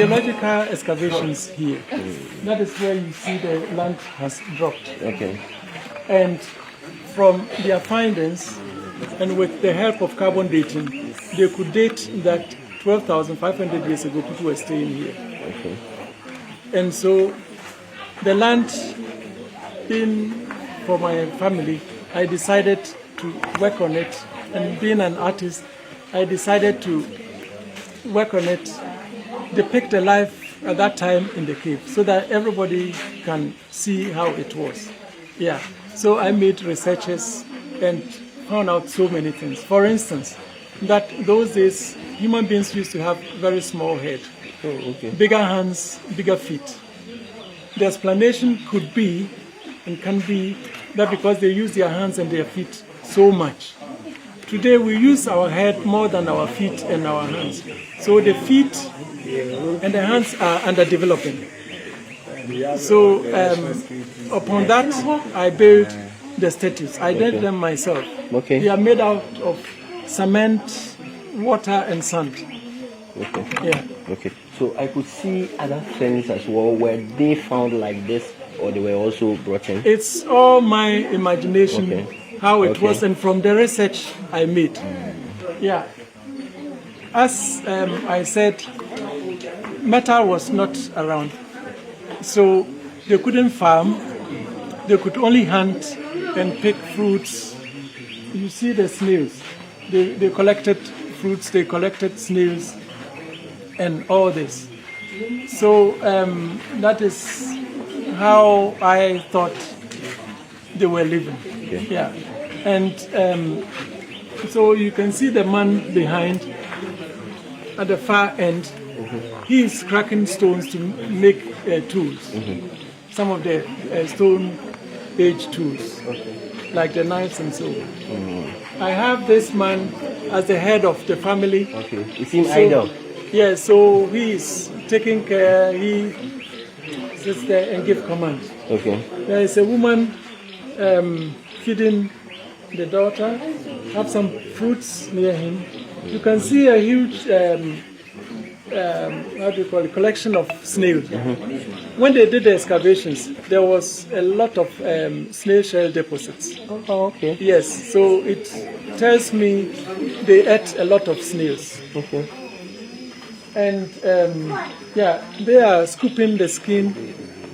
archaeological excavations here. That is where you see the land has dropped. Okay. And from their findings, and with the help of carbon dating, they could date that 12,500 years ago people were staying here. Okay. And so the land for my family, I decided to work on it. And being an artist, I decided to work on it, depict the life at that time in the cave so that everybody can see how it was. Yeah. So I made researches and found out so many things. For instance, that those days human beings used to have very small head, bigger hands, bigger feet. The explanation could be and can be that because they use their hands and their feet so much. Today we use our head more than our feet and our hands. So the feet and the hands are underdeveloping. So upon that, I built the statues. I did them myself. Okay. They are made out of cement, water, and sand. Okay. Yeah. Okay. So I could see other things as well. Were they found like this, or they were also brought in? It's all my imagination, how it was, and from the research I made. Yeah. As I said, metal was not around. So they couldn't farm, they could only hunt and pick fruits. You see the snails. They collected fruits, they collected snails, and all this. So that is how I thought they were living. Okay. Yeah. And so you can see the man behind at the far end. He is cracking stones to make tools. Some of the stone age tools, like the knives and so on. I have this man as the head of the family. Okay. You seem idle. Yeah, so he is taking care, he sits there and gives commands. Okay. There is a woman feeding the daughter, have some fruits near him. You can see a huge collection of snails. When they did the excavations, there was a lot of snail shell deposits. Oh, okay. Yes, so it tells me they ate a lot of snails. Okay. And yeah, they are scooping the skin,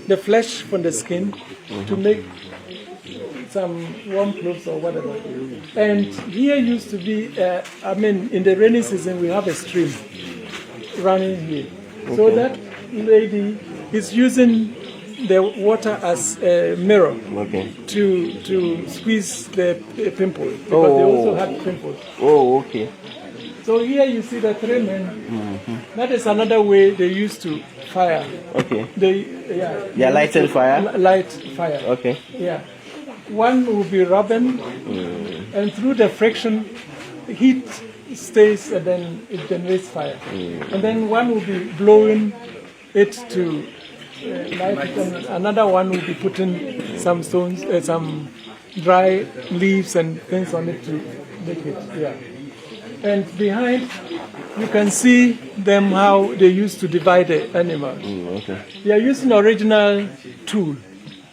the flesh from the skin to make some warm clothes or whatever. And here used to be, in the rainy season we have a stream running here. So that lady is using the water as a mirror to squeeze the pimple, because they also have pimples. Oh, okay. So here you see the 3 men. That is another way they used to fire. Okay. They lighted fire? Light fire. Okay. Yeah. One will be rubbing, and through the friction, heat stays and then it generates fire. And then one will be blowing it to light it, and another one will be putting some stones, some dry leaves and things on it to make it. Yeah. And behind, you can see them how they used to divide the animals. Okay. They are using original tool.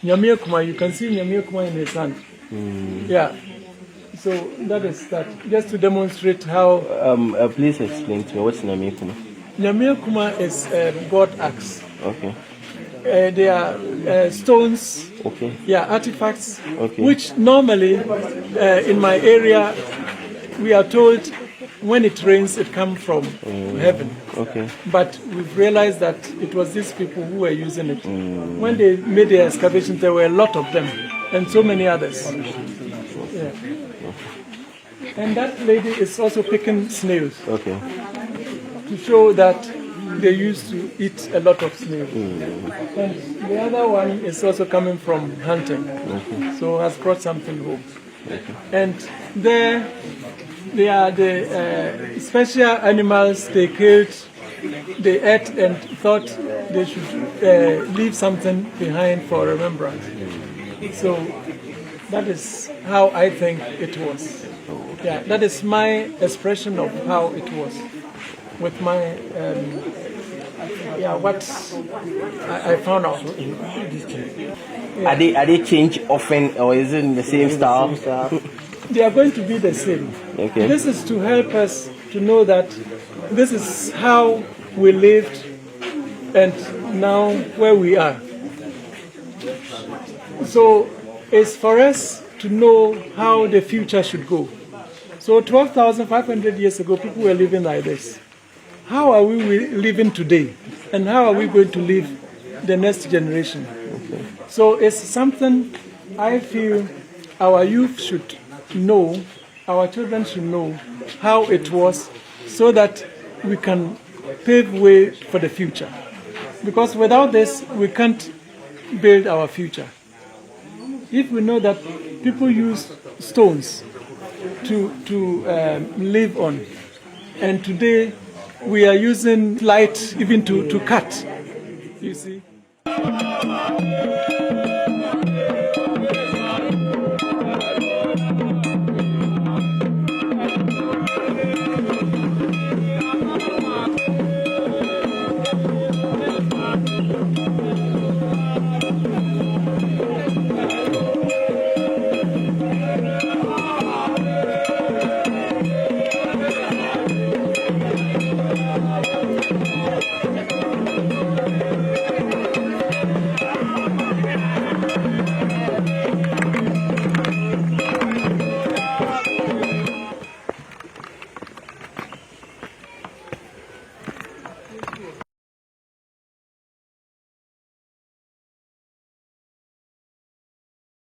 Nyamia Kuma, you can see Nyamia Kuma in his hand. Yeah. So that is that, just to demonstrate how. Please explain to me, what's Nyamia Kuma? Nyamia Kuma is God axe. Okay. They are stones, artifacts, which normally in my area we are told when it rains it comes from heaven. Okay. But we've realized that it was these people who were using it. When they made the excavations, there were a lot of them and so many others. Yeah. And that lady is also picking snails. Okay. To show that they used to eat a lot of snails. And the other one is also coming from hunting. So has brought something home. And there they are the special animals they killed, they ate and thought they should leave something behind for remembrance. So that is how I think it was. Yeah, that is my expression of how it was with my yeah, what I found out. Are they changed often, or is it in the same style? They are going to be the same. Okay. This is to help us to know that this is how we lived and now where we are. So it's for us to know how the future should go. So 12,500 years ago, people were living like this. How are we living today? And how are we going to live the next generation? Okay. So it's something I feel our youth should know, our children should know how it was, so that we can pave way for the future. Because without this, we can't build our future. If we know that people use stones to live on, and today we are using light even to cut, you see.